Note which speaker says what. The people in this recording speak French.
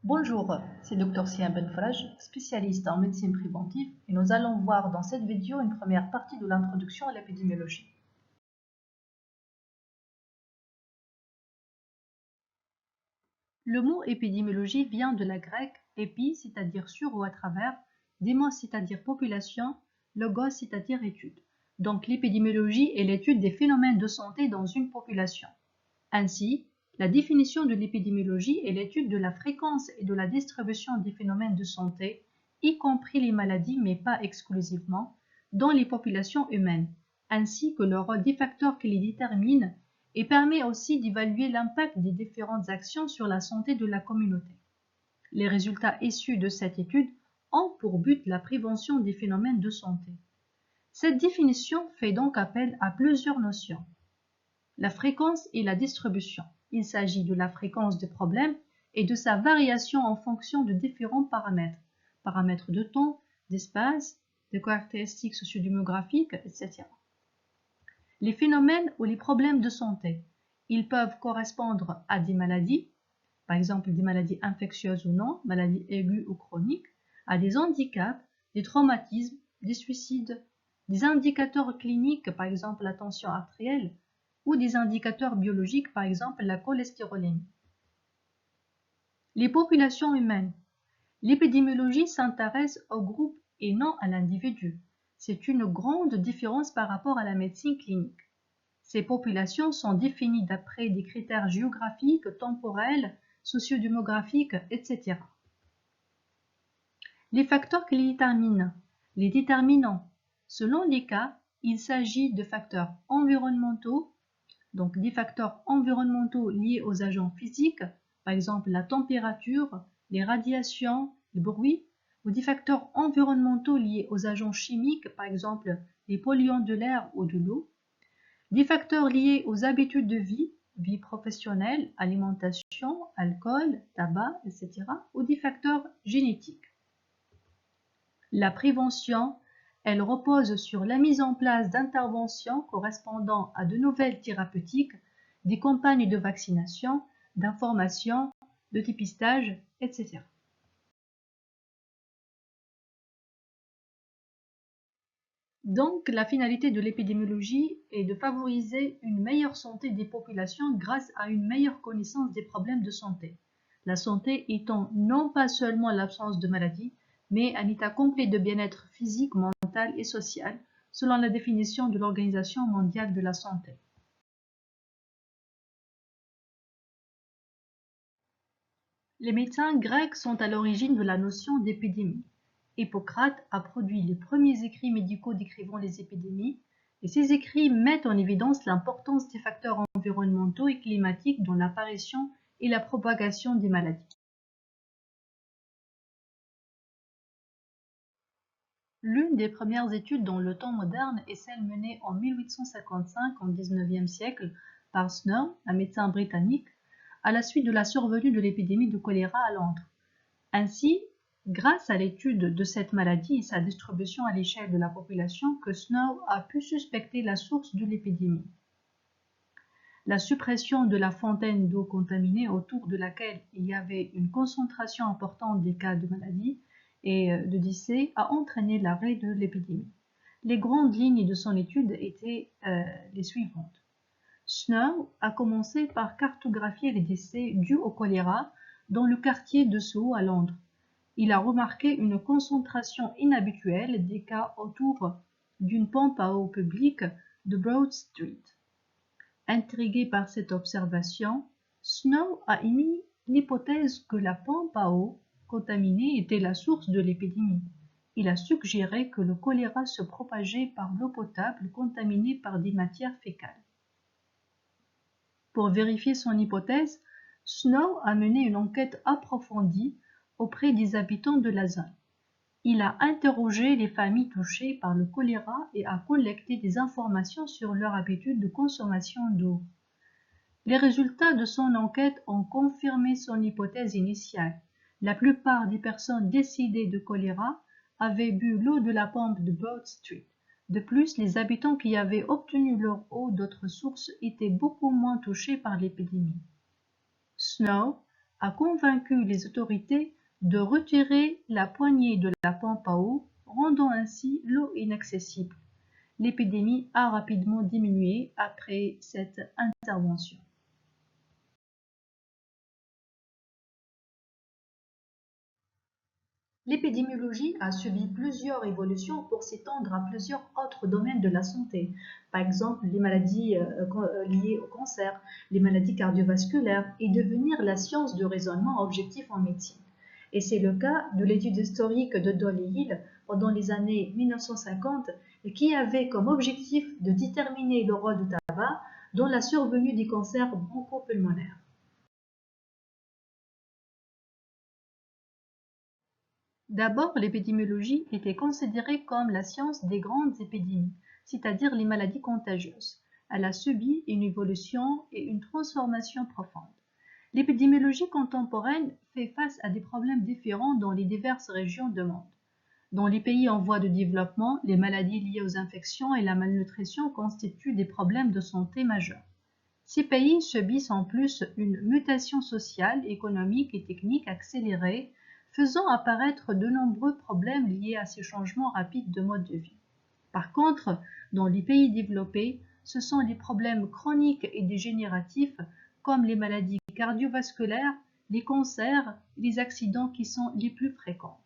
Speaker 1: Bonjour, c'est Dr Siam Benfraj, spécialiste en médecine préventive, et nous allons voir dans cette vidéo une première partie de l'introduction à l'épidémiologie. Le mot épidémiologie vient de la grecque épi, c'est-à-dire sur ou à travers, démos, c'est-à-dire population, logos, c'est-à-dire étude. Donc l'épidémiologie est l'étude des phénomènes de santé dans une population. Ainsi, la définition de l'épidémiologie est l'étude de la fréquence et de la distribution des phénomènes de santé, y compris les maladies mais pas exclusivement, dans les populations humaines, ainsi que le rôle des facteurs qui les déterminent et permet aussi d'évaluer l'impact des différentes actions sur la santé de la communauté. Les résultats issus de cette étude ont pour but la prévention des phénomènes de santé. Cette définition fait donc appel à plusieurs notions. La fréquence et la distribution. Il s'agit de la fréquence des problèmes et de sa variation en fonction de différents paramètres. Paramètres de temps, d'espace, de caractéristiques sociodémographiques, etc. Les phénomènes ou les problèmes de santé. Ils peuvent correspondre à des maladies, par exemple des maladies infectieuses ou non, maladies aiguës ou chroniques, à des handicaps, des traumatismes, des suicides, des indicateurs cliniques, par exemple la tension artérielle, ou des indicateurs biologiques, par exemple la cholestérolémie. Les populations humaines. L'épidémiologie s'intéresse au groupe et non à l'individu. C'est une grande différence par rapport à la médecine clinique. Ces populations sont définies d'après des critères géographiques, temporels, sociodémographiques, etc. Les facteurs qui les déterminent. Les déterminants. Selon les cas, il s'agit de facteurs environnementaux, donc des facteurs environnementaux liés aux agents physiques, par exemple la température, les radiations, le bruit, ou des facteurs environnementaux liés aux agents chimiques, par exemple les polluants de l'air ou de l'eau, des facteurs liés aux habitudes de vie professionnelle, alimentation, alcool, tabac, etc., ou des facteurs génétiques. La prévention, elle repose sur la mise en place d'interventions correspondant à de nouvelles thérapeutiques, des campagnes de vaccination, d'information, de dépistage, etc. Donc, la finalité de l'épidémiologie est de favoriser une meilleure santé des populations grâce à une meilleure connaissance des problèmes de santé. La santé étant non pas seulement l'absence de maladie, mais un état complet de bien-être physique, mental et social, selon la définition de l'Organisation mondiale de la santé. Les médecins grecs sont à l'origine de la notion d'épidémie. Hippocrate a produit les premiers écrits médicaux décrivant les épidémies, et ces écrits mettent en évidence l'importance des facteurs environnementaux et climatiques dans l'apparition et la propagation des maladies. L'une des premières études dans le temps moderne est celle menée en 1855 au XIXe siècle par Snow, un médecin britannique, à la suite de la survenue de l'épidémie de choléra à Londres. Ainsi, grâce à l'étude de cette maladie et sa distribution à l'échelle de la population, que Snow a pu suspecter la source de l'épidémie. La suppression de la fontaine d'eau contaminée autour de laquelle il y avait une concentration importante des cas de maladie et de décès a entraîné l'arrêt de l'épidémie. Les grandes lignes de son étude étaient les suivantes. Snow a commencé par cartographier les décès dus au choléra dans le quartier de Soho à Londres. Il a remarqué une concentration inhabituelle des cas autour d'une pompe à eau publique de Broad Street. Intrigué par cette observation, Snow a émis l'hypothèse que la pompe à eau contaminée était la source de l'épidémie. Il a suggéré que le choléra se propageait par l'eau potable contaminée par des matières fécales. Pour vérifier son hypothèse, Snow a mené une enquête approfondie auprès des habitants de la zone. Il a interrogé les familles touchées par le choléra et a collecté des informations sur leur habitude de consommation d'eau. Les résultats de son enquête ont confirmé son hypothèse initiale. La plupart des personnes décédées de choléra avaient bu l'eau de la pompe de Broad Street. De plus, les habitants qui avaient obtenu leur eau d'autres sources étaient beaucoup moins touchés par l'épidémie. Snow a convaincu les autorités de retirer la poignée de la pompe à eau, rendant ainsi l'eau inaccessible. L'épidémie a rapidement diminué après cette intervention. L'épidémiologie a subi plusieurs évolutions pour s'étendre à plusieurs autres domaines de la santé. Par exemple, les maladies liées au cancer, les maladies cardiovasculaires et devenir la science du raisonnement objectif en médecine. Et c'est le cas de l'étude historique de Dolly Hill pendant les années 1950 et qui avait comme objectif de déterminer le rôle du tabac dans la survenue des cancers bronchopulmonaires. D'abord, l'épidémiologie était considérée comme la science des grandes épidémies, c'est-à-dire les maladies contagieuses. Elle a subi une évolution et une transformation profonde. L'épidémiologie contemporaine fait face à des problèmes différents dans les diverses régions du monde. Dans les pays en voie de développement, les maladies liées aux infections et la malnutrition constituent des problèmes de santé majeurs. Ces pays subissent en plus une mutation sociale, économique et technique accélérée, faisant apparaître de nombreux problèmes liés à ces changements rapides de mode de vie. Par contre, dans les pays développés, ce sont les problèmes chroniques et dégénératifs comme les maladies cardiovasculaires, les cancers et les accidents qui sont les plus fréquents.